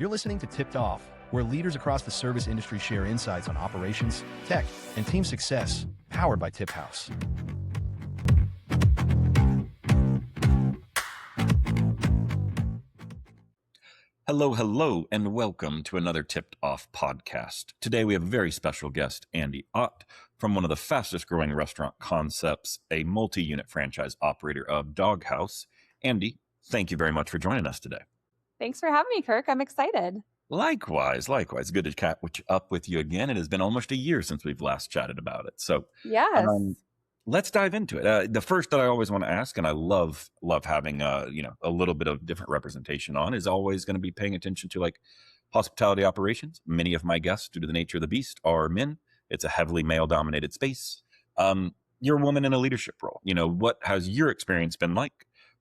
You're listening to Tipped Off, where leaders across the service industry share insights on operations, tech, and team success, powered by TipHaus. Hello, and welcome to another Tipped Off podcast. Today we have a very special guest, Andi Ott, from one of the fastest growing restaurant concepts, a multi-unit franchise operator of Dog Haus. Andi, thank you very much for joining us today. Thanks for having me, Kirk. I'm excited. Likewise. Good to catch up with you again. It has been almost a year since we've last chatted about it. So yes, let's dive into it. The first that I always want to ask, and I love having a little bit of different representation on, is always going to be paying attention to like hospitality operations. Many of my guests, due to the nature of the beast, are men. It's a heavily male-dominated space. You're a woman in a leadership role. What has your experience been like?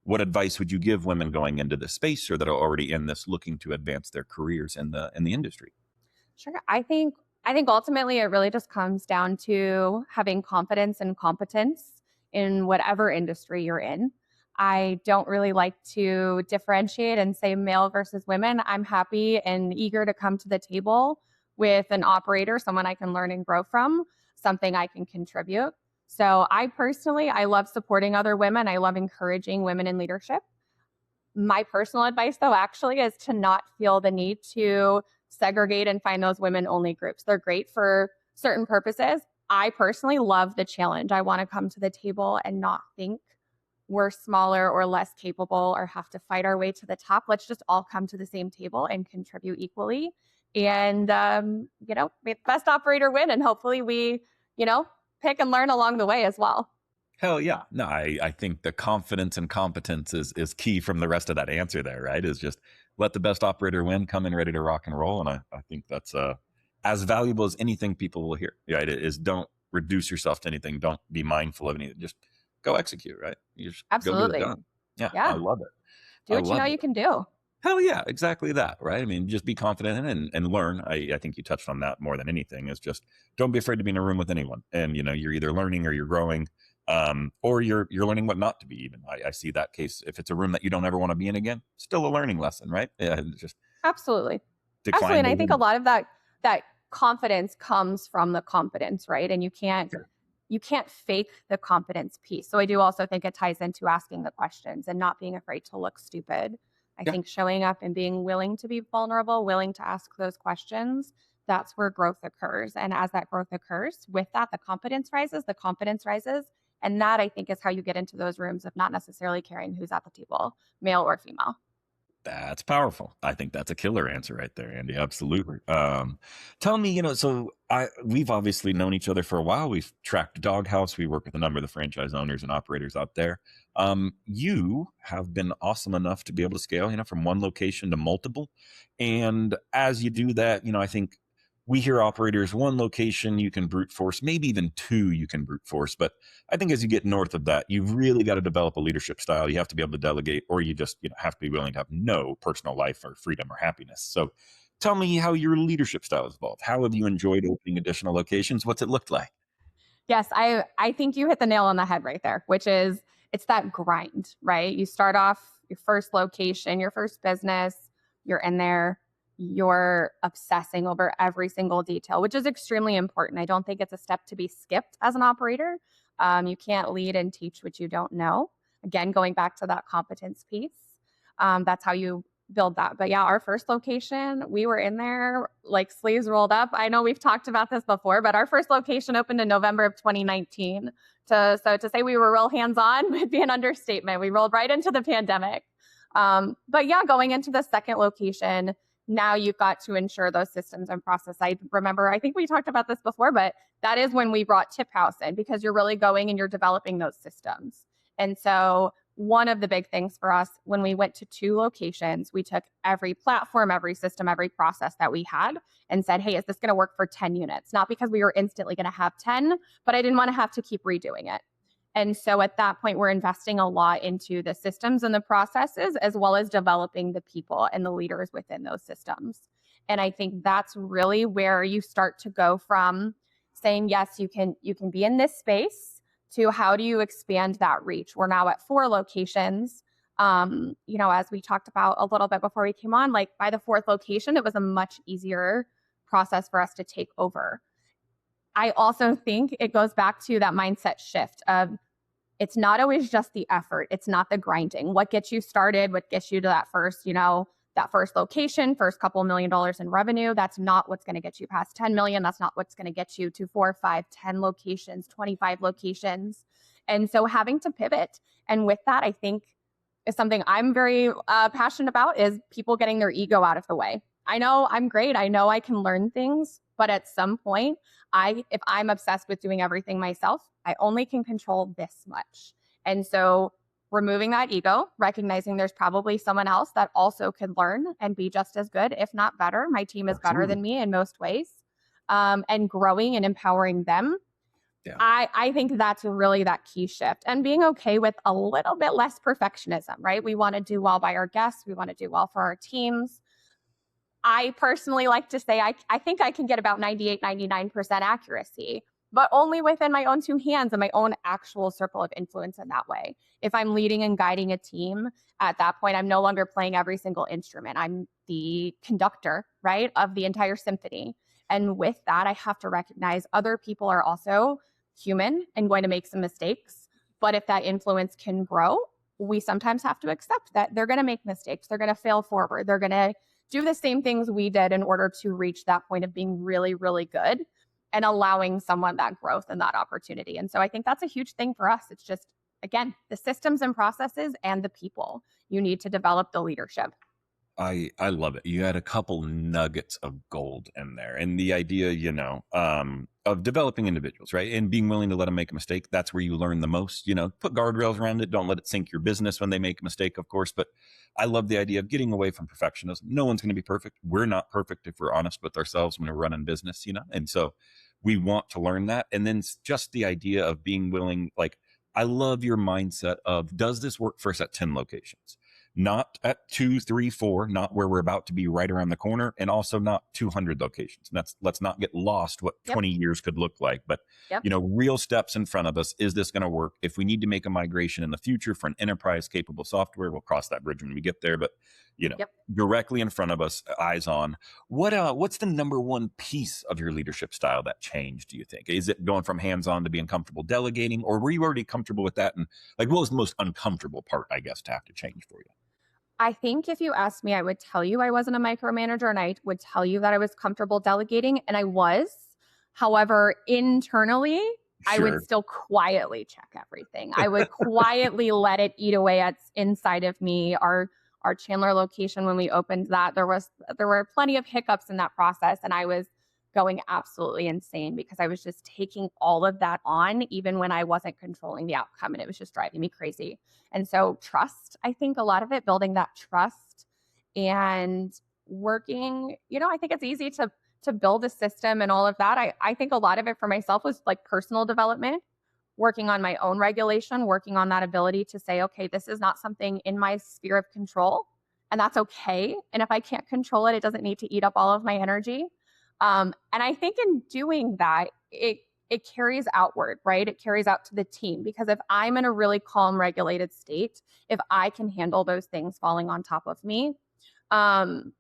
What advice would you give women going into this space or that are already in this, looking to advance their careers in the industry? Sure. I think ultimately it really just comes down to having confidence and competence in whatever industry you're in. I don't really like to differentiate and say male versus women. I'm happy and eager to come to the table with an operator, someone I can learn and grow from, something I can contribute. So I love supporting other women. I love encouraging women in leadership. My personal advice, though, actually is to not feel the need to segregate and find those women-only groups. They're great for certain purposes. I personally love the challenge. I want to come to the table and not think we're smaller or less capable or have to fight our way to the top. Let's just all come to the same table and contribute equally. And, make the best operator win. And hopefully we, pick and learn along the way as well. Hell yeah. No, I think the confidence and competence is key from the rest of that answer there, right? Is just let the best operator win, come in ready to rock and roll. And I think that's as valuable as anything people will hear, right? Is don't reduce yourself to anything. Don't be mindful of anything. Just go execute, right? You just absolutely. Go get it done. Yeah, I love it. Do what you know you can do. Hell yeah, exactly that, right? I mean, just be confident and learn. I think you touched on that more than anything, is just don't be afraid to be in a room with anyone. And, you're either learning or you're growing, or you're learning what not to be even. I see that case. If it's a room that you don't ever want to be in again, still a learning lesson, right? Yeah, just absolutely. And I think a lot of that confidence comes from the competence, right? And you can't fake the competence piece. So I do also think it ties into asking the questions and not being afraid to look stupid. I think showing up and being willing to be vulnerable, willing to ask those questions, that's where growth occurs. And as that growth occurs, with that, the confidence rises. And that, I think, is how you get into those rooms of not necessarily caring who's at the table, male or female. That's powerful. I think that's a killer answer right there, Andi. Absolutely. Tell me, we've obviously known each other for a while. We've tracked Dog Haus. We work with a number of the franchise owners and operators out there. You have been awesome enough to be able to scale, from one location to multiple. And as you do that, I think we hear operators, one location you can brute force, maybe even two you can brute force. But I think as you get north of that, you've really got to develop a leadership style. You have to be able to delegate, or you just have to be willing to have no personal life or freedom or happiness. So tell me how your leadership style has evolved. How have you enjoyed opening additional locations? What's it looked like? Yes, I think you hit the nail on the head right there, which is it's that grind, right? You start off your first location, your first business, you're in there, you're obsessing over every single detail, which is extremely important. I don't think it's a step to be skipped as an operator. You can't lead and teach what you don't know. Again, going back to that competence piece, that's how you build that. But yeah, our first location, we were in there like sleeves rolled up. I know we've talked about this before, but our first location opened in November of 2019. So to say we were real hands-on would be an understatement. We rolled right into the pandemic. But yeah, going into the second location, now you've got to ensure those systems and process. I remember, I think we talked about this before, but that is when we brought TipHaus in, because you're really going and you're developing those systems. And so one of the big things for us when we went to 2 locations, we took every platform, every system, every process that we had and said, hey, is this going to work for 10 units? Not because we were instantly going to have 10, but I didn't want to have to keep redoing it. And so at that point, we're investing a lot into the systems and the processes, as well as developing the people and the leaders within those systems. And I think that's really where you start to go from saying, yes, you can be in this space, to how do you expand that reach? We're now at 4 locations. As we talked about a little bit before we came on, like by the fourth location, it was a much easier process for us to take over. I also think it goes back to that mindset shift of it's not always just the effort. It's not the grinding. What gets you started, what gets you to that first location, first couple $1 million in revenue, that's not what's going to get you past 10 million. That's not what's going to get you to 4, 5, 10 locations, 25 locations. And so having to pivot. And with that, I think is something I'm very passionate about is people getting their ego out of the way. I know I'm great. I know I can learn things, but at some point, if I'm obsessed with doing everything myself, I only can control this much. And so removing that ego, recognizing there's probably someone else that also could learn and be just as good, if not better. My team is better than me in most ways. And growing and empowering them. Yeah. I think that's really that key shift, and being okay with a little bit less perfectionism, right? We want to do well by our guests. We want to do well for our teams. I personally like to say I think I can get about 98, 99% accuracy, but only within my own 2 hands and my own actual circle of influence in that way. If I'm leading and guiding a team, at that point, I'm no longer playing every single instrument. I'm the conductor, right, of the entire symphony. And with that, I have to recognize other people are also human and going to make some mistakes. But if that influence can grow, we sometimes have to accept that they're going to make mistakes. They're going to fail forward. They're going to do the same things we did in order to reach that point of being really, really good and allowing someone that growth and that opportunity. And so I think that's a huge thing for us. It's just, again, the systems and processes and the people. You need to develop the leadership. I love it. You had a couple nuggets of gold in there, and the idea, of developing individuals, right? And being willing to let them make a mistake. That's where you learn the most, put guardrails around it. Don't let it sink your business when they make a mistake, of course. But I love the idea of getting away from perfectionism. No one's going to be perfect. We're not perfect if we're honest with ourselves when we're running business, and so we want to learn that. And then just the idea of being willing, like, I love your mindset of, does this work for us at 10 locations? Not at 2, 3, 4, not where we're about to be right around the corner, and also not 200 locations. And let's not get lost what 20 years could look like. But, real steps in front of us. Is this going to work? If we need to make a migration in the future for an enterprise capable software, we'll cross that bridge when we get there. But, directly in front of us, eyes on. What's the number one piece of your leadership style that changed, do you think? Is it going from hands-on to being comfortable delegating, or were you already comfortable with that? And what was the most uncomfortable part, I guess, to have to change for you? I think if you asked me, I would tell you I wasn't a micromanager, and I would tell you that I was comfortable delegating, and I was. However, internally, I would still quietly check everything. I would quietly let it eat away inside of me. Our Chandler location, when we opened that, there were plenty of hiccups in that process, and I was going absolutely insane because I was just taking all of that on, even when I wasn't controlling the outcome, and it was just driving me crazy. And so trust, I think a lot of it, building that trust and working, I think it's easy to build a system and all of that. I think a lot of it for myself was like personal development, working on my own regulation, working on that ability to say, okay, this is not something in my sphere of control, and that's okay. And if I can't control it, it doesn't need to eat up all of my energy. And I think in doing that, it carries outward, right? It carries out to the team, because if I'm in a really calm, regulated state, if I can handle those things falling on top of me, I'm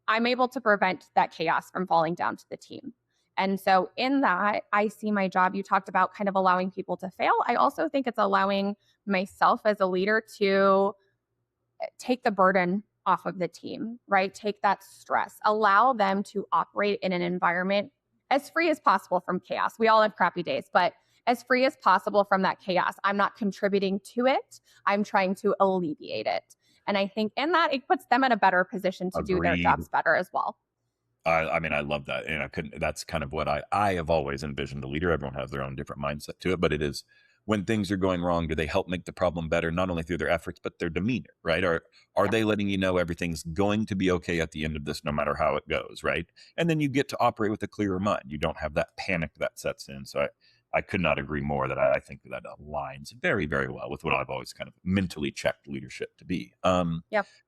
able to prevent that chaos from falling down to the team. And so in that, I see my job, you talked about kind of allowing people to fail. I also think it's allowing myself as a leader to take the burden off of the team, right? Take that stress, allow them to operate in an environment as free as possible from chaos. We all have crappy days, but as free as possible from that chaos. I'm not contributing to it. I'm trying to alleviate it. And I think in that, it puts them in a better position to do their jobs better as well. I mean, I love that. And that's kind of what I have always envisioned a leader. Everyone has their own different mindset to it, but it is, when things are going wrong, do they help make the problem better, not only through their efforts, but their demeanor, right? Are they letting you know everything's going to be okay at the end of this, no matter how it goes, right? And then you get to operate with a clearer mind. You don't have that panic that sets in. So I could not agree more that I think that aligns very, very well with what I've always kind of mentally checked leadership to be.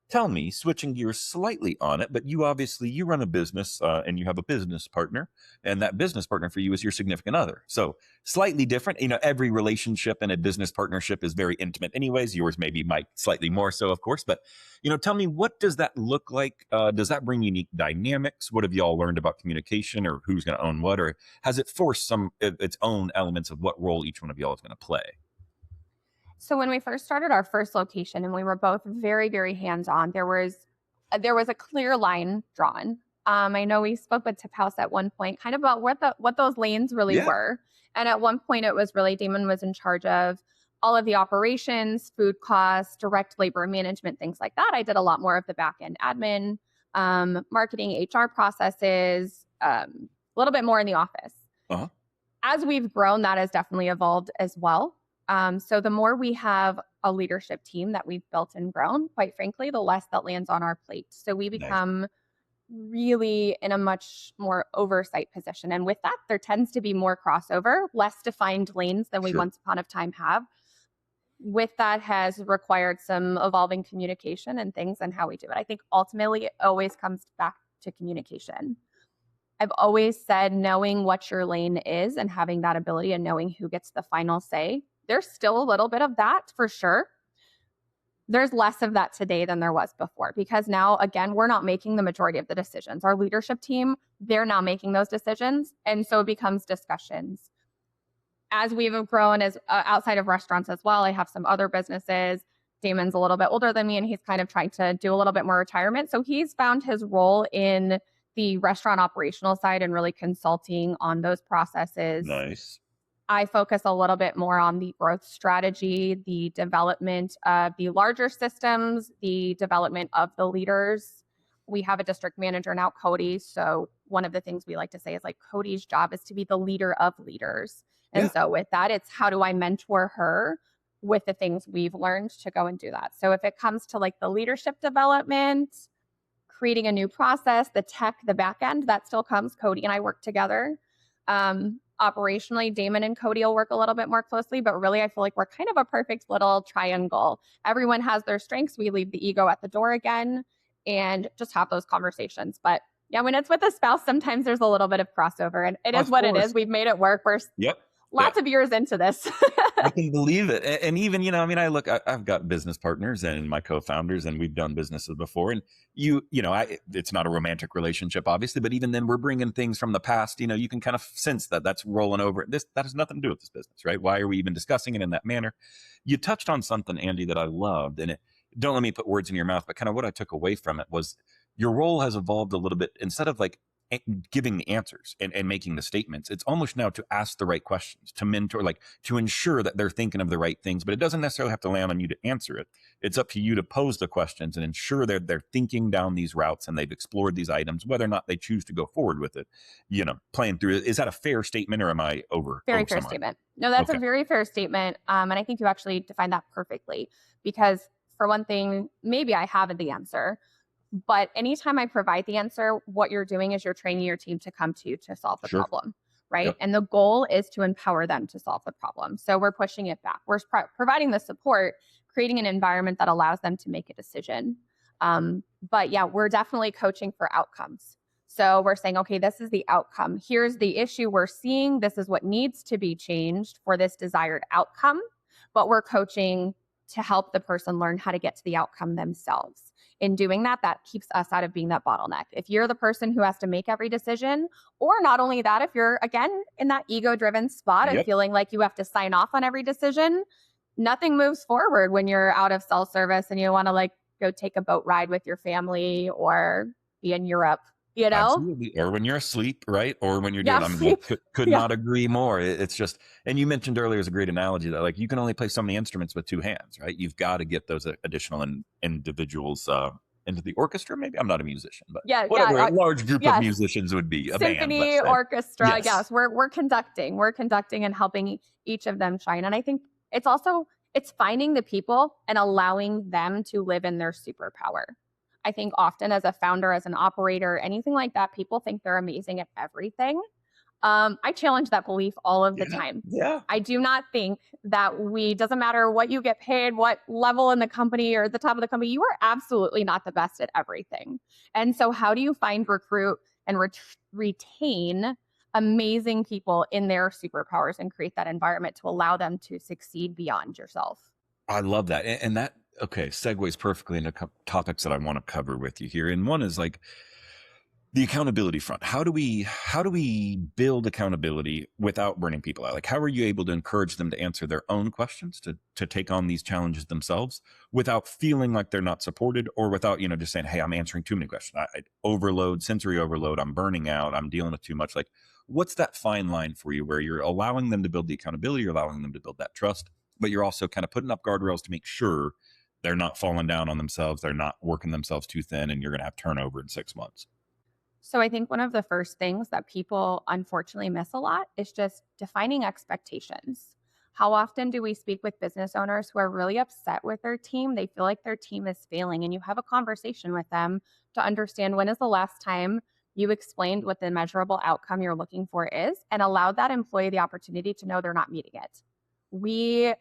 tell me, switching gears slightly on it, but you run a business and you have a business partner, and that business partner for you is your significant other. So slightly different. Every relationship and a business partnership is very intimate anyways. Yours maybe might slightly more so, of course, but tell me, what does that look like? Does that bring unique dynamics? What have you all learned about communication, or who's going to own what, or has it forced some its own elements of what role each one of y'all is going to play? So when we first started our first location and we were both very, very hands-on, there was a clear line drawn. I know we spoke with TipHaus at one point kind of about what those lanes really were. And at one point it was really Damon was in charge of all of the operations, food costs, direct labor management, things like that. I did a lot more of the back end admin, marketing, HR processes, a little bit more in the office. Uh-huh. As we've grown, that has definitely evolved as well. So the more we have a leadership team that we've built and grown, quite frankly, the less that lands on our plate. So we become really in a much more oversight position. And with that, there tends to be more crossover, less defined lanes than we once upon a time have. With that has required some evolving communication and things and how we do it. I think ultimately it always comes back to communication. I've always said knowing what your lane is and having that ability and knowing who gets the final say. There's still a little bit of that for sure. There's less of that today than there was before because now, again, we're not making the majority of the decisions. Our leadership team, they're now making those decisions. And so it becomes discussions. As we've grown as outside of restaurants as well, I have some other businesses. Damon's a little bit older than me and he's kind of trying to do a little bit more retirement. So he's found his role in the restaurant operational side and really consulting on those processes. Nice. I focus a little bit more on the growth strategy, the development of the larger systems, the development of the leaders. We have a district manager now, Cody. So one of the things we like to say is like Cody's job is to be the leader of leaders. And so with that, it's how do I mentor her with the things we've learned to go and do that. So if it comes to like the leadership development, creating a new process, the tech, the back end, that still comes. Cody and I work together. Operationally, Damon and Cody will work a little bit more closely, but really I feel like we're kind of a perfect little triangle. Everyone has their strengths. We leave the ego at the door again and just have those conversations. But yeah, when it's with a spouse, sometimes there's a little bit of crossover and it is what it is. We've made it work. We're lots of years into this. I can believe it. And even, I've got business partners and my co-founders and we've done businesses before and it's not a romantic relationship, obviously, but even then we're bringing things from the past, you can kind of sense that that's rolling over. That has nothing to do with this business, right? Why are we even discussing it in that manner? You touched on something, Andi, that I loved, and don't let me put words in your mouth, but kind of what I took away from it was your role has evolved a little bit. Instead of like giving the answers and making the statements, it's almost now to ask the right questions, to mentor, like to ensure that they're thinking of the right things, but it doesn't necessarily have to land on you to answer it. It's up to you to pose the questions and ensure they're thinking down these routes and they've explored these items, whether or not they choose to go forward with it, playing through it. Is that a fair statement or am I over? Very fair statement. No, that's a very fair statement. And I think you actually defined that perfectly because for one thing, maybe I have the answer. But anytime I provide the answer, what you're doing is you're training your team to come to you to solve the problem, right? Yep. And the goal is to empower them to solve the problem. So we're pushing it back. We're providing the support, creating an environment that allows them to make a decision. But yeah, we're definitely coaching for outcomes. So we're saying, okay, this is the outcome. Here's the issue we're seeing. This is what needs to be changed for this desired outcome. But we're coaching to help the person learn how to get to the outcome themselves. In doing that, that keeps us out of being that bottleneck. If you're the person who has to make every decision, or not only that, if you're, again, in that ego-driven spot and feeling like you have to sign off on every decision, nothing moves forward when you're out of cell service and you want to like go take a boat ride with your family or be in Europe, Absolutely. Or when you're asleep, right? Or when you're doing, could not agree more. It's just, and you mentioned earlier is a great analogy that like you can only play so many instruments with two hands, right? You've got to get those additional individuals into the orchestra. Maybe I'm not a musician, but whatever a large group of musicians would be, a symphony, band, orchestra. Yes, we're conducting and helping each of them shine. And I think it's finding the people and allowing them to live in their superpower. I think often as a founder, as an operator, anything like that, people think they're amazing at everything. I challenge that belief all of the Yeah. time. Yeah. I do not think that doesn't matter what you get paid, what level in the company or the top of the company, you are absolutely not the best at everything. And so how do you find, recruit, and retain amazing people in their superpowers and create that environment to allow them to succeed beyond yourself? I love that. And that, okay, segues perfectly into topics that I want to cover with you here. And one is like the accountability front. How do we build accountability without burning people out? Like, how are you able to encourage them to answer their own questions, to take on these challenges themselves without feeling like they're not supported, or without, just saying, hey, I'm answering too many questions. I overload, sensory overload. I'm burning out. I'm dealing with too much. Like, what's that fine line for you where you're allowing them to build the accountability, you're allowing them to build that trust, but you're also kind of putting up guardrails to make sure they're not falling down on themselves. They're not working themselves too thin, and you're going to have turnover in 6 months. So I think one of the first things that people unfortunately miss a lot is just defining expectations. How often do we speak with business owners who are really upset with their team? They feel like their team is failing, and you have a conversation with them to understand, when is the last time you explained what the measurable outcome you're looking for is, and allowed that employee the opportunity to know they're not meeting it. We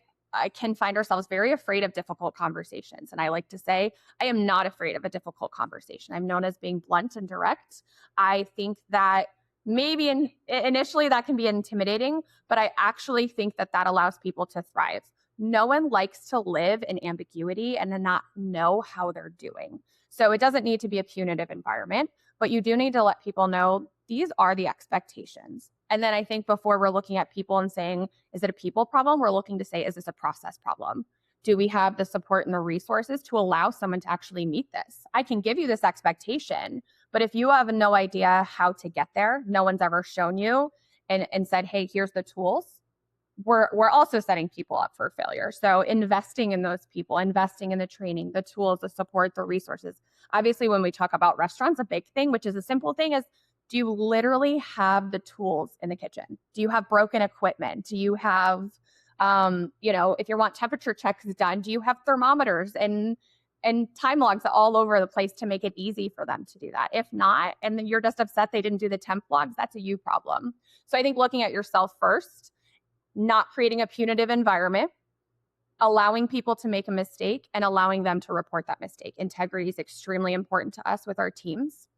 can find ourselves very afraid of difficult conversations. And I like to say, I am not afraid of a difficult conversation. I'm known as being blunt and direct. I think that maybe initially that can be intimidating, but I actually think that allows people to thrive. No one likes to live in ambiguity and to not know how they're doing. So it doesn't need to be a punitive environment, but you do need to let people know these are the expectations. And then I think before we're looking at people and saying, is it a people problem? We're looking to say, is this a process problem? Do we have the support and the resources to allow someone to actually meet this? I can give you this expectation, but if you have no idea how to get there, no one's ever shown you and said, hey, here's the tools, we're also setting people up for failure. So investing in those people, investing in the training, the tools, the support, the resources. Obviously, when we talk about restaurants, a big thing, which is a simple thing, is, do you literally have the tools in the kitchen? Do you have broken equipment? Do you have, if you want temperature checks done, do you have thermometers and time logs all over the place to make it easy for them to do that? If not, and then you're just upset they didn't do the temp logs, that's a you problem. So I think looking at yourself first, not creating a punitive environment, allowing people to make a mistake and allowing them to report that mistake. Integrity is extremely important to us with our teams,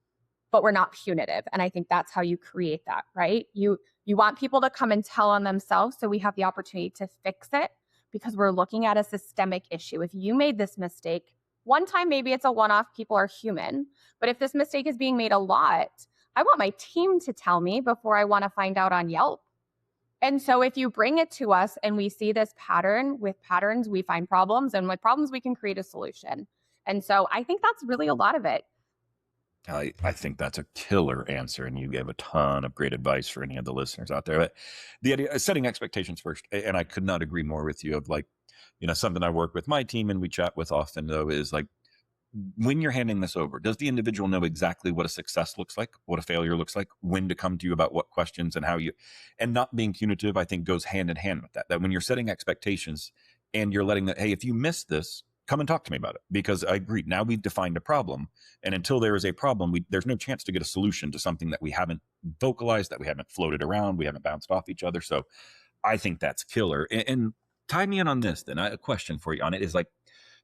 but we're not punitive. And I think that's how you create that, right? You want people to come and tell on themselves, so we have the opportunity to fix it, because we're looking at a systemic issue. If you made this mistake one time, maybe it's a one-off, people are human. But if this mistake is being made a lot, I want my team to tell me before I want to find out on Yelp. And so if you bring it to us and we see this pattern, with patterns, we find problems, and with problems, we can create a solution. And so I think that's really a lot of it. I think that's a killer answer, and you gave a ton of great advice for any of the listeners out there. But the idea of setting expectations first, and I could not agree more with you, of like, something I work with my team and we chat with often, though, is like, when you're handing this over, does the individual know exactly what a success looks like, what a failure looks like, when to come to you about what questions, and how and not being punitive, I think, goes hand in hand with that. That when you're setting expectations and you're letting that, hey, if you miss this, come and talk to me about it, because I agree. Now we've defined a problem, and until there is a problem, there's no chance to get a solution to something that we haven't vocalized, that we haven't floated around, we haven't bounced off each other. So I think that's killer. And tie me in on this, then. A question for you on it is, like,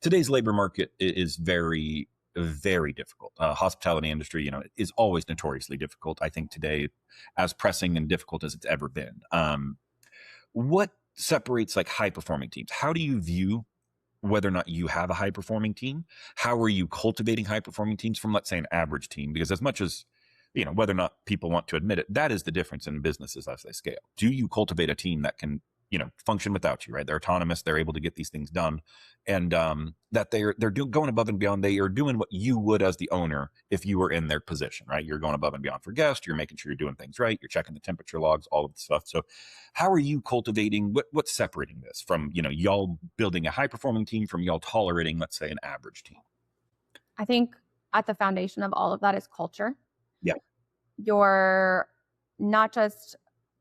today's labor market is very, very difficult. Hospitality industry, is always notoriously difficult. I think today, as pressing and difficult as it's ever been. What separates like high performing teams? How do you view whether or not you have a high performing team? How are you cultivating high performing teams from, let's say, an average team? Because as much as, whether or not people want to admit it, that is the difference in businesses as they scale. Do you cultivate a team that can, function without you, right? They're autonomous. They're able to get these things done, and that they're going above and beyond. They are doing what you would as the owner if you were in their position, right? You're going above and beyond for guests. You're making sure you're doing things right. You're checking the temperature logs, all of the stuff. So how are you cultivating, what's separating this from, y'all building a high performing team from y'all tolerating, let's say, an average team? I think at the foundation of all of that is culture. Yeah. You're not just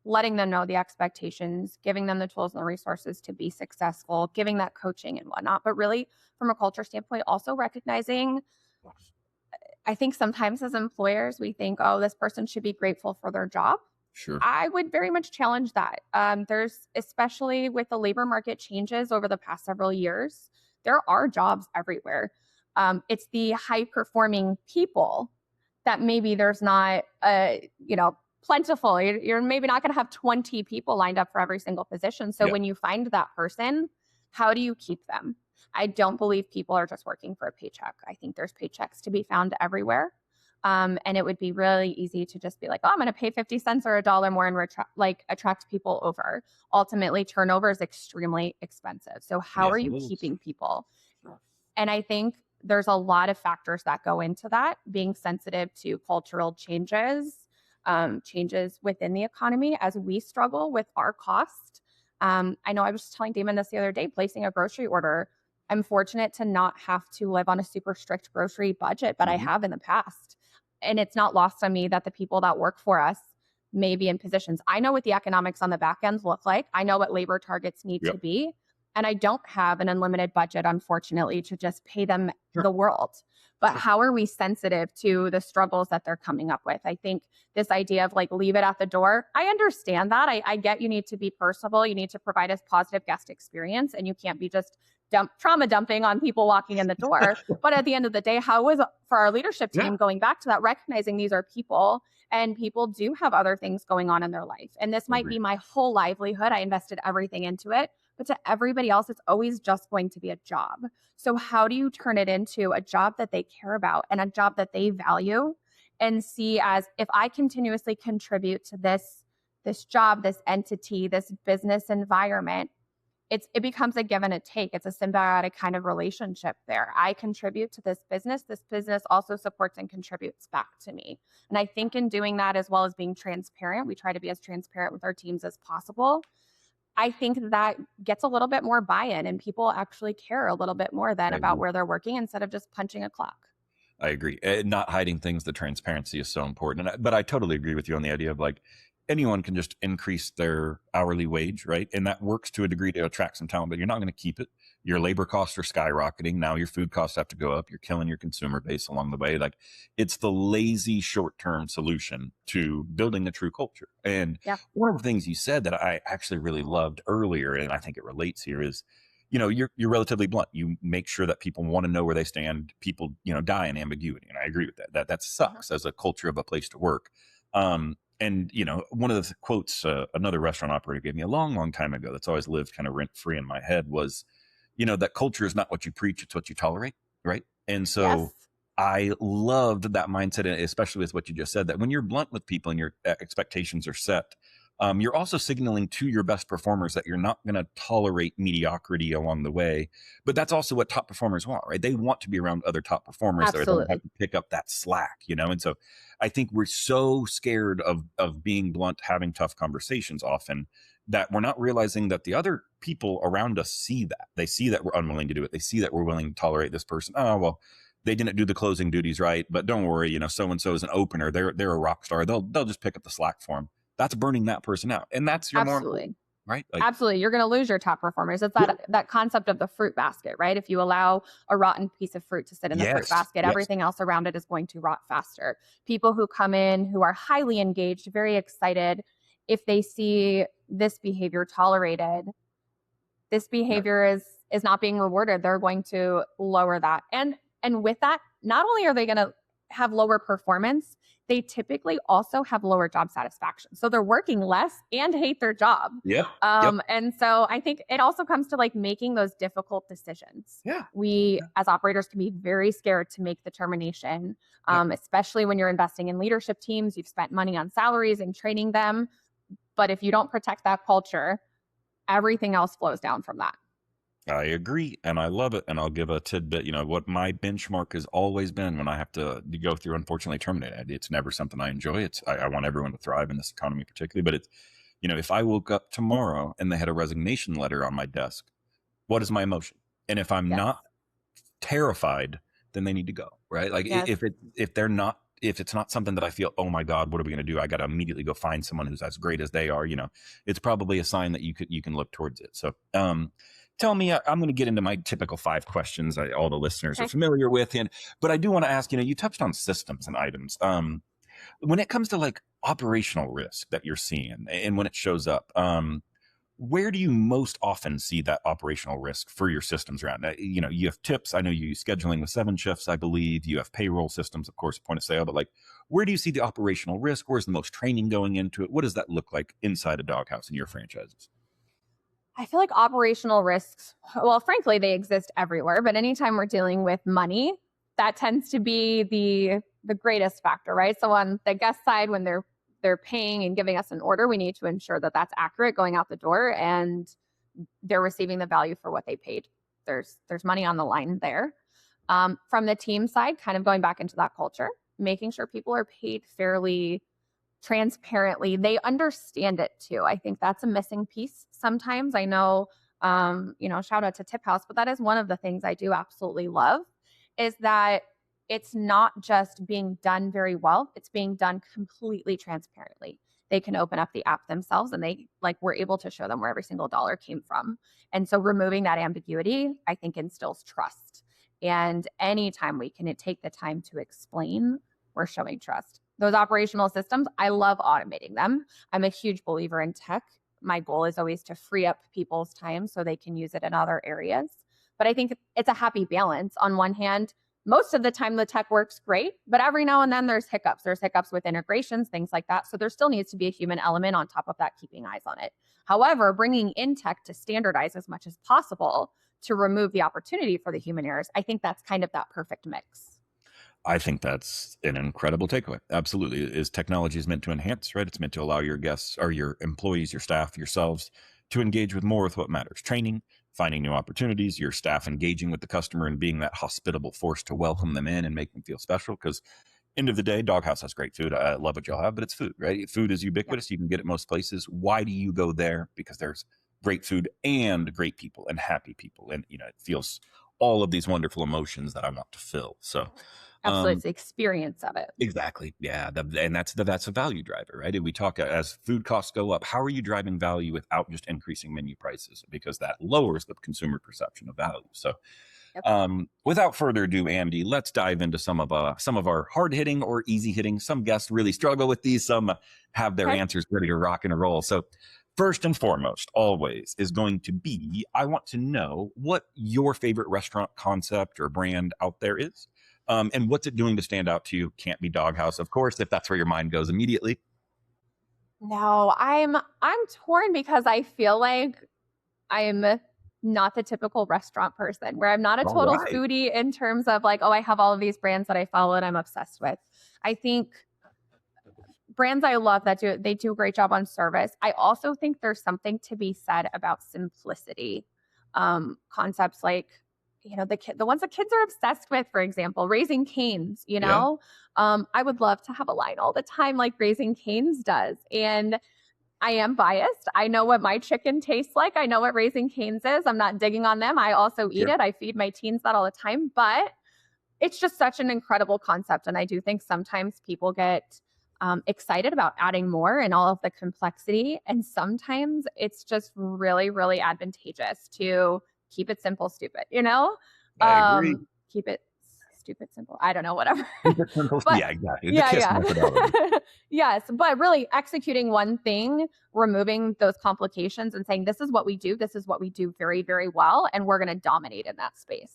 letting them know the expectations, giving them the tools and the resources to be successful, giving that coaching and whatnot, but really from a culture standpoint, also recognizing, I think sometimes as employers, we think, oh, this person should be grateful for their job. Sure. I would very much challenge that. There's, especially with the labor market changes over the past several years, there are jobs everywhere. It's the high performing people that maybe there's not, plentiful. You're maybe not going to have 20 people lined up for every single position. So when you find that person, how do you keep them? I don't believe people are just working for a paycheck. I think there's paychecks to be found everywhere. And it would be really easy to just be like, oh, I'm going to pay 50 cents or $1 more and attract people over. Ultimately, turnover is extremely expensive. So how are you keeping people? And I think there's a lot of factors that go into that, being sensitive to cultural changes, changes within the economy as we struggle with our cost. I know I was just telling Damon this the other day, placing a grocery order. I'm fortunate to not have to live on a super strict grocery budget, but I have in the past. And it's not lost on me that the people that work for us may be in positions. I know what the economics on the back end look like. I know what labor targets need to be. And I don't have an unlimited budget, unfortunately, to just pay them the world. But how are we sensitive to the struggles that they're coming up with? I think this idea of like, leave it at the door. I understand that. I get you need to be personable. You need to provide a positive guest experience, and you can't be just trauma dumping on people walking in the door. But at the end of the day, how was for our leadership team going back to that, recognizing these are people and people do have other things going on in their life. And this might be my whole livelihood. I invested everything into it. But to everybody else, it's always just going to be a job. So how do you turn it into a job that they care about and a job that they value, and see as, if I continuously contribute to this job, this entity, this business environment, it becomes a give and a take. It's a symbiotic kind of relationship there. I contribute to this business also supports and contributes back to me. And I think in doing that, as well as being transparent, we try to be as transparent with our teams as possible. I think that gets a little bit more buy-in, and people actually care a little bit more then about where they're working instead of just punching a clock. I agree. Not hiding things, the transparency is so important. But I totally agree with you on the idea of like, anyone can just increase their hourly wage, right? And that works to a degree to attract some talent, but you're not going to keep it. Your labor costs are skyrocketing. Now your food costs have to go up. You're killing your consumer base along the way. Like, it's the lazy short-term solution to building a true culture. And one of the things you said that I actually really loved earlier, and I think it relates here, is, you're relatively blunt. You make sure that people want to know where they stand. People, die in ambiguity. And I agree with that. That sucks as a culture of a place to work. And, one of the quotes another restaurant operator gave me a long, long time ago that's always lived kind of rent free in my head was, that culture is not what you preach, it's what you tolerate. Right. And so I loved that mindset, especially with what you just said, that when you're blunt with people and your expectations are set, you're also signaling to your best performers that you're not going to tolerate mediocrity along the way. But that's also what top performers want, right? They want to be around other top performers that don't have to pick up that slack, And so I think we're so scared of being blunt, having tough conversations often, that we're not realizing that the other people around us see that. They see that we're unwilling to do it. They see that we're willing to tolerate this person. Oh, well, they didn't do the closing duties right, but don't worry, so-and-so is an opener. They're a rock star. They'll just pick up the slack for them. That's burning that person out. And that's your more, right? Like, absolutely. You're going to lose your top performers. It's that concept of the fruit basket, right? If you allow a rotten piece of fruit to sit in the fruit basket, everything else around it is going to rot faster. People who come in who are highly engaged, very excited, if they see this behavior tolerated, this behavior is not being rewarded, they're going to lower that. And with that, not only are they going to have lower performance, they typically also have lower job satisfaction. So they're working less and hate their job. And so I think it also comes to like making those difficult decisions. We as operators can be very scared to make the termination, especially when you're investing in leadership teams. You've spent money on salaries and training them. But if you don't protect that culture, everything else flows down from that. I agree, and I love it. And I'll give a tidbit. What my benchmark has always been when I have to go through, unfortunately, terminated. It's never something I enjoy. I want everyone to thrive in this economy, particularly. But it's, if I woke up tomorrow and they had a resignation letter on my desk, what is my emotion? And if I'm not terrified, then they need to go, right? Like if it's not something that I feel, oh my God, what are we going to do? I got to immediately go find someone who's as great as they are. It's probably a sign that you can look towards it. So, tell me, I'm going to get into my typical 5 questions all the listeners are familiar with. But I do want to ask, you touched on systems and items. When it comes to like operational risk that you're seeing and when it shows up, where do you most often see that operational risk for your systems around? You have tips. I know you use scheduling with 7 shifts, I believe. You have payroll systems, of course, point of sale. But like, where do you see the operational risk? Where's the most training going into it? What does that look like inside a Dog Haus in your franchises? I feel like operational risks, well, frankly, they exist everywhere. But anytime we're dealing with money, that tends to be the greatest factor, right? So on the guest side, when they're paying and giving us an order, we need to ensure that that's accurate going out the door and they're receiving the value for what they paid. There's money on the line there. From the team side, kind of going back into that culture, making sure people are paid fairly, transparently. They understand it too. I think that's a missing piece sometimes. I know, shout out to TipHaus, but that is one of the things I do absolutely love is that it's not just being done very well, it's being done completely transparently. They can open up the app themselves and we're able to show them where every single dollar came from. And so removing that ambiguity, I think instills trust. And anytime we can take the time to explain, we're showing trust. Those operational systems, I love automating them. I'm a huge believer in tech. My goal is always to free up people's time so they can use it in other areas. But I think it's a happy balance. On one hand, most of the time the tech works great, but every now and then there's hiccups. There's hiccups with integrations, things like that. So there still needs to be a human element on top of that, keeping eyes on it. However, bringing in tech to standardize as much as possible to remove the opportunity for the human errors, I think that's kind of that perfect mix. I think that's an incredible takeaway. Absolutely. Is technology is meant to enhance, right? It's meant to allow your guests or your employees, your staff, yourselves to engage with more with what matters. Training, finding new opportunities, your staff engaging with the customer and being that hospitable force to welcome them in and make them feel special. Because end of the day, Dog Haus has great food. I love what y'all have, but it's food, right? Food is ubiquitous. You can get it most places. Why do you go there? Because there's great food and great people and happy people. And, it feels all of these wonderful emotions that I want to fill. So absolutely, it's the experience of it. Exactly. Yeah. And that's a value driver, right? And we talk as food costs go up, how are you driving value without just increasing menu prices? Because that lowers the consumer perception of value. So without further ado, Andi, let's dive into some of our hard hitting or easy hitting. Some guests really struggle with these. Some have their answers ready to rock and roll. So first and foremost, always is going to be, I want to know what your favorite restaurant concept or brand out there is. And what's it doing to stand out to you? Can't be Dog Haus, of course, if that's where your mind goes immediately. No, I'm torn because I feel like I'm not the typical restaurant person where I'm not a total foodie in terms of like, oh, I have all of these brands that I follow and I'm obsessed with. I think brands I love that they do a great job on service. I also think there's something to be said about simplicity. Concepts like, the ones that kids are obsessed with, for example, Raising Cane's, I would love to have a line all the time like Raising Cane's does. And I am biased. I know what my chicken tastes like. I know what Raising Cane's is. I'm not digging on them. I also eat it. I feed my teens that all the time, but it's just such an incredible concept. And I do think sometimes people get excited about adding more and all of the complexity. And sometimes it's just really, really advantageous to keep it simple, stupid, I agree. Keep it stupid, simple. I don't know, whatever. Keep it simple. But, yeah, exactly. The KISS methodology. Yes, but really executing one thing, removing those complications and saying, this is what we do. This is what we do very, very well. And we're going to dominate in that space.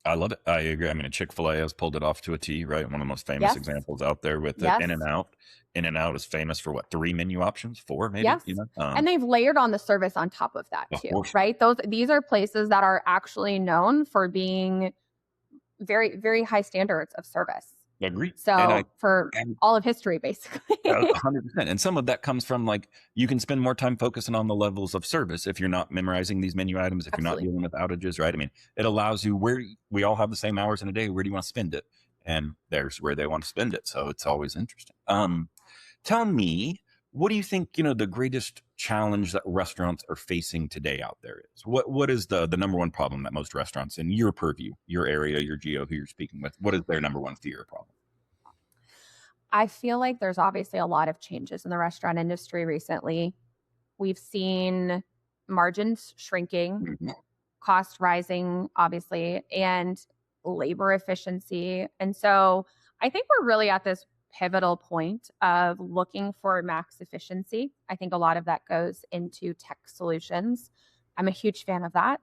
I love it. I agree. I mean, Chick-fil-A has pulled it off to a T, right? One of the most famous examples out there with the In-N-Out. In-N-Out is famous for 3 menu options, 4 maybe. Yes. And they've layered on the service on top of that too, right? These are places that are actually known for being very, very high standards of service. I agree. So for all of history, basically. 100%. And some of that comes from you can spend more time focusing on the levels of service if you're not memorizing these menu items, if you're not dealing with outages, right? I mean, it allows you we all have the same hours in a day. Where do you want to spend it? And there's where they want to spend it. So it's always interesting. Tell me, what do you think, the greatest challenge that restaurants are facing today out there is? What is the number one problem that most restaurants in your purview, your area, your geo, who you're speaking with, what is their number one fear or problem? I feel like there's obviously a lot of changes in the restaurant industry recently. We've seen margins shrinking, cost rising, obviously, and labor efficiency. And so I think we're really at this pivotal point of looking for max efficiency. I think a lot of that goes into tech solutions. I'm a huge fan of that.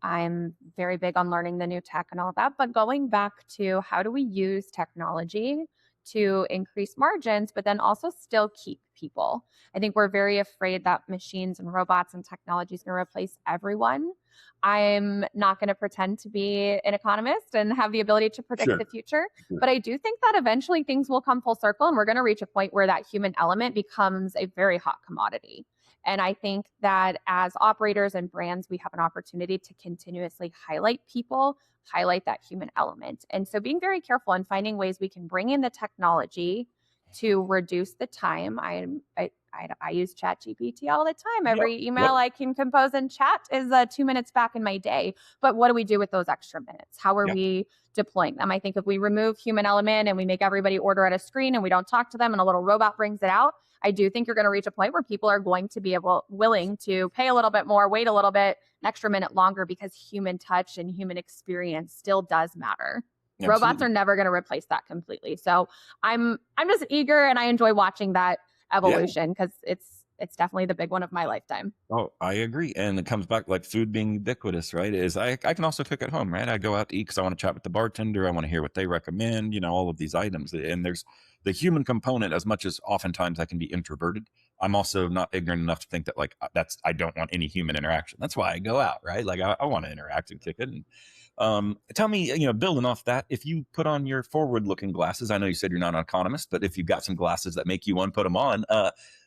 I'm very big on learning the new tech and all of that. But going back to how do we use technology to increase margins, but then also still keep people? I think we're very afraid that machines and robots and technology is going to replace everyone. I'm not going to pretend to be an economist and have the ability to predict Sure. the future, Sure. but I do think that eventually things will come full circle and we're going to reach a point where that human element becomes a very hot commodity. And I think that as operators and brands, we have an opportunity to continuously highlight people, highlight that human element. And so being very careful and finding ways we can bring in the technology to reduce the time. I use ChatGPT all the time. Every email I can compose in chat is 2 minutes back in my day. But what do we do with those extra minutes? How are we deploying them? I think if we remove human element and we make everybody order at a screen and we don't talk to them and a little robot brings it out, I do think you're going to reach a point where people are going to be willing to pay a little bit more, wait a little bit, an extra minute longer, because human touch and human experience still does matter. Absolutely. Robots are never going to replace that completely. So I'm just eager and I enjoy watching that evolution because it's definitely the big one of my lifetime. Oh, I agree. And it comes back like food being ubiquitous, right? I can also cook at home, right? I go out to eat because I want to chat with the bartender. I want to hear what they recommend, all of these items. And there's the human component. As much as oftentimes I can be introverted, I'm also not ignorant enough to think that I don't want any human interaction. That's why I go out, right? Like I want to interact and kick it. And tell me, building off that, if you put on your forward-looking glasses, I know you said you're not an economist, but if you've got some glasses that make you one, put them on.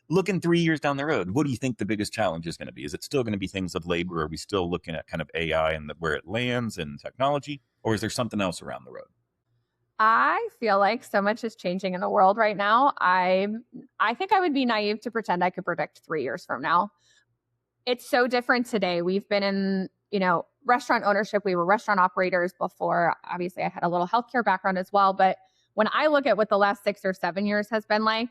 Looking 3 years down the road, what do you think the biggest challenge is going to be? Is it still going to be things of labor? Are we still looking at kind of AI and where it lands and technology? Or is there something else around the road? I feel like so much is changing in the world right now. I think I would be naive to pretend I could predict 3 years from now. It's so different today. We've been in, restaurant ownership. We were restaurant operators before. Obviously, I had a little healthcare background as well. But when I look at what the last 6 or 7 years has been like,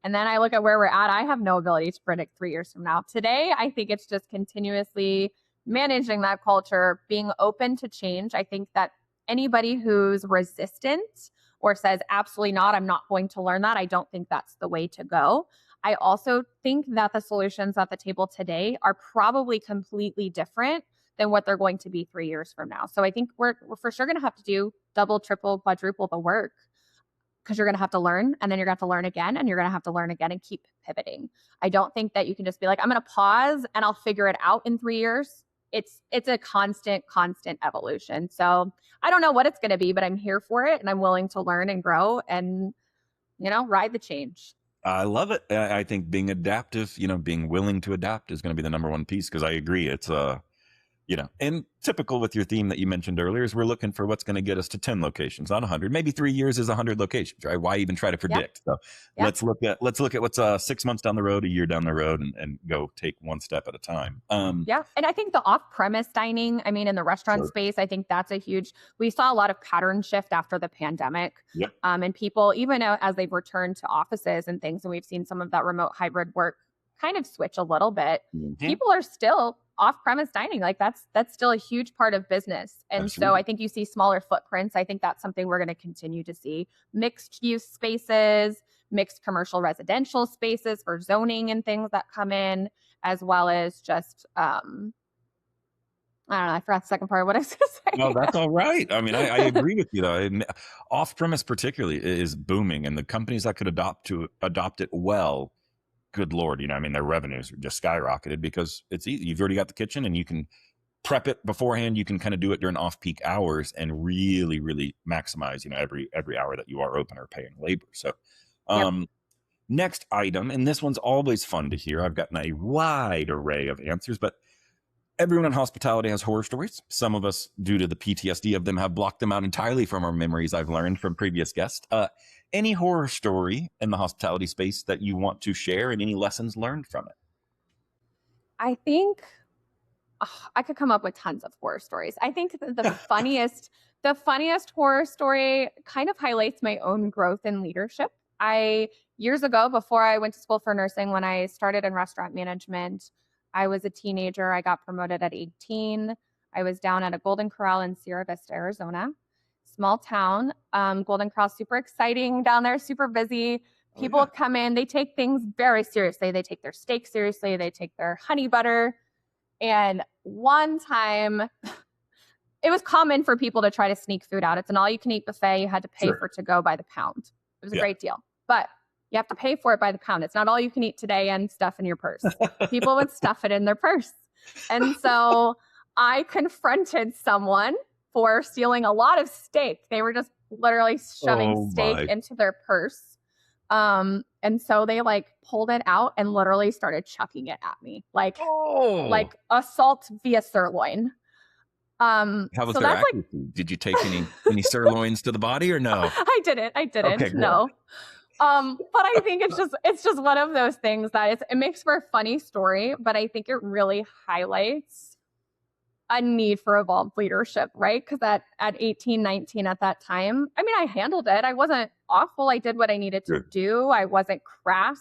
and then I look at where we're at, I have no ability to predict 3 years from now. Today, I think it's just continuously managing that culture, being open to change. I think that anybody who's resistant or says, absolutely not, I'm not going to learn that, I don't think that's the way to go. I also think that the solutions at the table today are probably completely different than what they're going to be 3 years from now. So I think we're for sure going to have to do double, triple, quadruple the work, because you're going to have to learn, and then you're going to have to learn again, and you're going to have to learn again and keep pivoting. I don't think that you can just be like, I'm going to pause and I'll figure it out in 3 years. It's a constant evolution. So I don't know what it's going to be, but I'm here for it, and I'm willing to learn and grow and, ride the change. I love it. I think being adaptive, being willing to adapt is going to be the number one piece, because I agree. It's and typical with your theme that you mentioned earlier is we're looking for what's going to get us to 10 locations, not 100. Maybe 3 years is 100 locations, right? Why even try to predict? So let's look at what's 6 months down the road, a year down the road, and go take one step at a time. And I think the off-premise dining, in the restaurant space, I think that's we saw a lot of pattern shift after the pandemic. And people, even as they've returned to offices and things, and we've seen some of that remote hybrid work kind of switch a little bit, people are still off-premise dining. Like that's still a huge part of business. And so I think you see smaller footprints. I think that's something we're going to continue to see. Mixed use spaces, mixed commercial residential spaces for zoning and things that come in, as well as just, I don't know, I forgot the second part of what I was going to say. No, that's all right. I agree with you though. Off-premise particularly is booming, and the companies that could adopt it well, good Lord, their revenues are just skyrocketed because it's easy. You've already got the kitchen and you can prep it beforehand. You can kind of do it during off-peak hours and really, really maximize, every hour that you are open or paying labor. So next item, and this one's always fun to hear. I've gotten a wide array of answers, but everyone in hospitality has horror stories. Some of us, due to the PTSD of them, have blocked them out entirely from our memories, I've learned from previous guests. Any horror story in the hospitality space that you want to share, and any lessons learned from it? I think I could come up with tons of horror stories. I think the funniest horror story kind of highlights my own growth in leadership. Years ago, before I went to school for nursing, when I started in restaurant management, I was a teenager. I got promoted at 18. I was down at a Golden Corral in Sierra Vista, Arizona. small town, Golden Cross, super exciting down there, super busy. People come in, they take things very seriously. They take their steak seriously. They take their honey butter. And one time, it was common for people to try to sneak food out. It's an all-you-can-eat buffet. You had to pay for to-go by the pound. It was a great deal. But you have to pay for it by the pound. It's not all you can eat today and stuff in your purse. People would stuff it in their purse. And so I confronted someone for stealing a lot of steak. They were just literally shoving steak into their purse. And so they like pulled it out and literally started chucking it at me, like assault via sirloin. How was their accuracy? Did you take any sirloins to the body or no? I didn't. Okay, no. But I think it's just one of those things that it makes for a funny story, but I think it really highlights a need for evolved leadership, right? Because at 18, 19 at that time, I mean, I handled it. I wasn't awful. I did what I needed to do. I wasn't crass,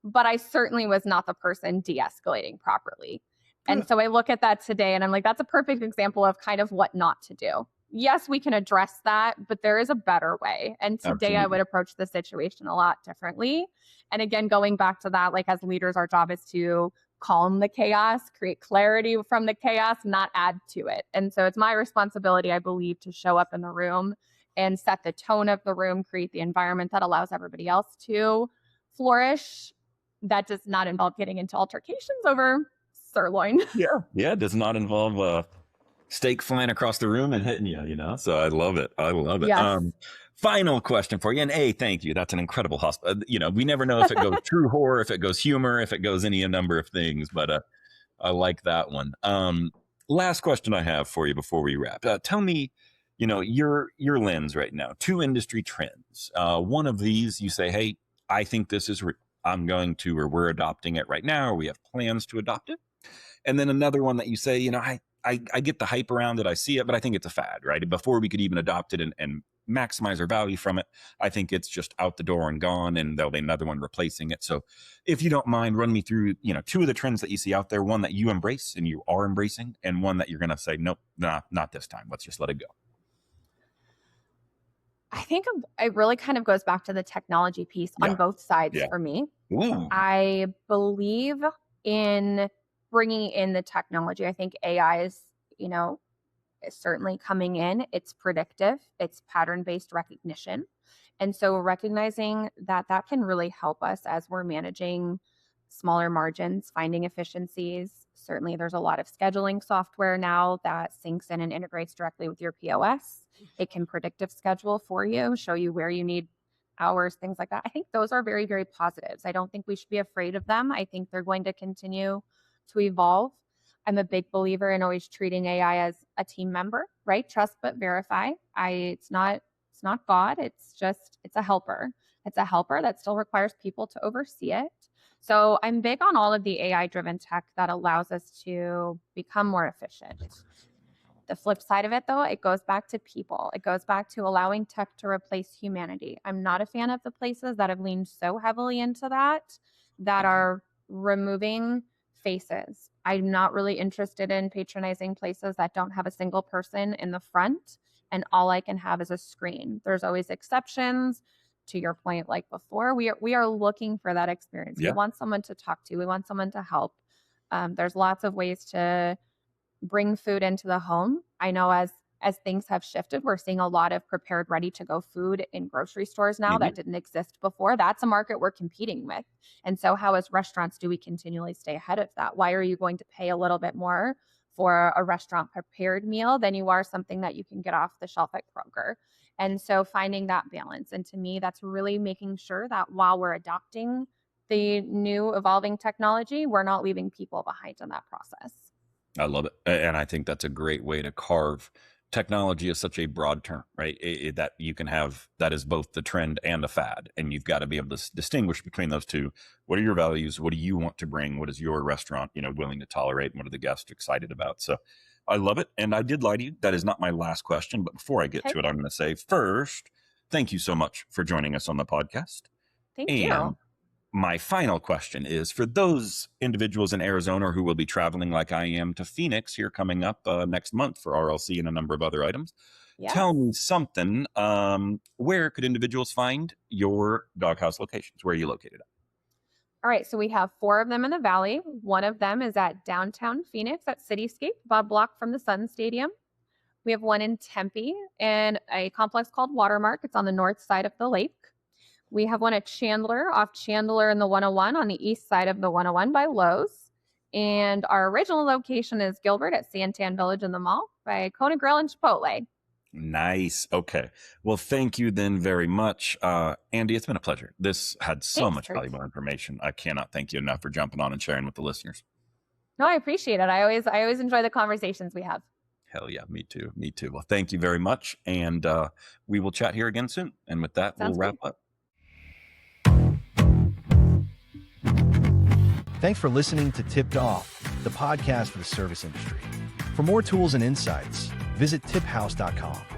but I certainly was not the person de-escalating properly. And so I look at that today and I'm like, that's a perfect example of kind of what not to do. Yes, we can address that, but there is a better way. And today I would approach the situation a lot differently. And again, going back to that, like as leaders, our job is to calm the chaos, create clarity from the chaos, not add to it. And so it's my responsibility, I believe, to show up in the room and set the tone of the room, create the environment that allows everybody else to flourish. That does not involve getting into altercations over sirloin. Yeah. It does not involve steak flying across the room and hitting you, So I love it. Yes. Final question for you. And thank you. That's an incredible hospital. We never know if it goes true horror, if it goes humor, if it goes a number of things, but I like that one. Last question I have for you before we wrap. Tell me, your lens right now, 2 industry trends. One of these you say, hey, I think this is, we're adopting it right now, or we have plans to adopt it. And then another one that you say, I get the hype around it. I see it, but I think it's a fad, right? Before we could even adopt it and maximize our value from it, I think it's just out the door and gone, and there'll be another one replacing it. So if you don't mind, run me through, 2 of the trends that you see out there, one that you embrace and you are embracing, and one that you're going to say, nope, not this time. Let's just let it go. I think it really kind of goes back to the technology piece on both sides for me. Ooh. I believe in bringing in the technology. I think AI is, certainly coming in. It's predictive. It's pattern-based recognition. And so recognizing that can really help us as we're managing smaller margins, finding efficiencies. Certainly there's a lot of scheduling software now that syncs in and integrates directly with your POS. It can predictive schedule for you, show you where you need hours, things like that. I think those are very, very positives. I don't think we should be afraid of them. I think they're going to continue to evolve. I'm a big believer in always treating AI as a team member, right? Trust but verify. It's not God. It's a helper. It's a helper that still requires people to oversee it. So I'm big on all of the AI-driven tech that allows us to become more efficient. The flip side of it, though, it goes back to people. It goes back to allowing tech to replace humanity. I'm not a fan of the places that have leaned so heavily into that are removing faces. I'm not really interested in patronizing places that don't have a single person in the front and all I can have is a screen. There's always exceptions. To your point, like before, we are looking for that experience. We want someone to talk to. We want someone to help. There's lots of ways to bring food into the home. I know as things have shifted, we're seeing a lot of prepared, ready-to-go food in grocery stores now that didn't exist before. That's a market we're competing with. And so how as restaurants do we continually stay ahead of that? Why are you going to pay a little bit more for a restaurant prepared meal than you are something that you can get off the shelf at Kroger? And so finding that balance. And to me, that's really making sure that while we're adopting the new evolving technology, we're not leaving people behind in that process. I love it. And I think that's a great way to carve. Technology is such a broad term, right? That you can have, that is both the trend and a fad. And you've got to be able to distinguish between those two. What are your values? What do you want to bring? What is your restaurant, willing to tolerate? And what are the guests excited about? So I love it. And I did lie to you. That is not my last question. But before I get to it, I'm going to say first, thank you so much for joining us on the podcast. Thank you. My final question is for those individuals in Arizona who will be traveling like I am to Phoenix here coming up next month for RLC and a number of other items. Yes. Tell me something. Where could individuals find your Dog Haus locations? Where are you located at? All right, so we have 4 of them in the Valley. One of them is at downtown Phoenix at Cityscape, about a block from the Sun Stadium. We have one in Tempe in a complex called Watermark. It's on the north side of the lake. We have one at Chandler, off Chandler and the 101 on the east side of the 101 by Lowe's. And our original location is Gilbert at Santan Village in the mall by Kona Grill and Chipotle. Nice. Okay. Well, thank you then very much. Andi, it's been a pleasure. This had so Thanks, much Kurt. valuable information. I cannot thank you enough for jumping on and sharing with the listeners. No, I appreciate it. I always enjoy the conversations we have. Hell yeah, me too. Me too. Well, thank you very much. And we will chat here again soon. And with that, Sounds we'll wrap up. Thanks for listening to Tipped Off, the podcast for the service industry. For more tools and insights, visit TipHaus.com.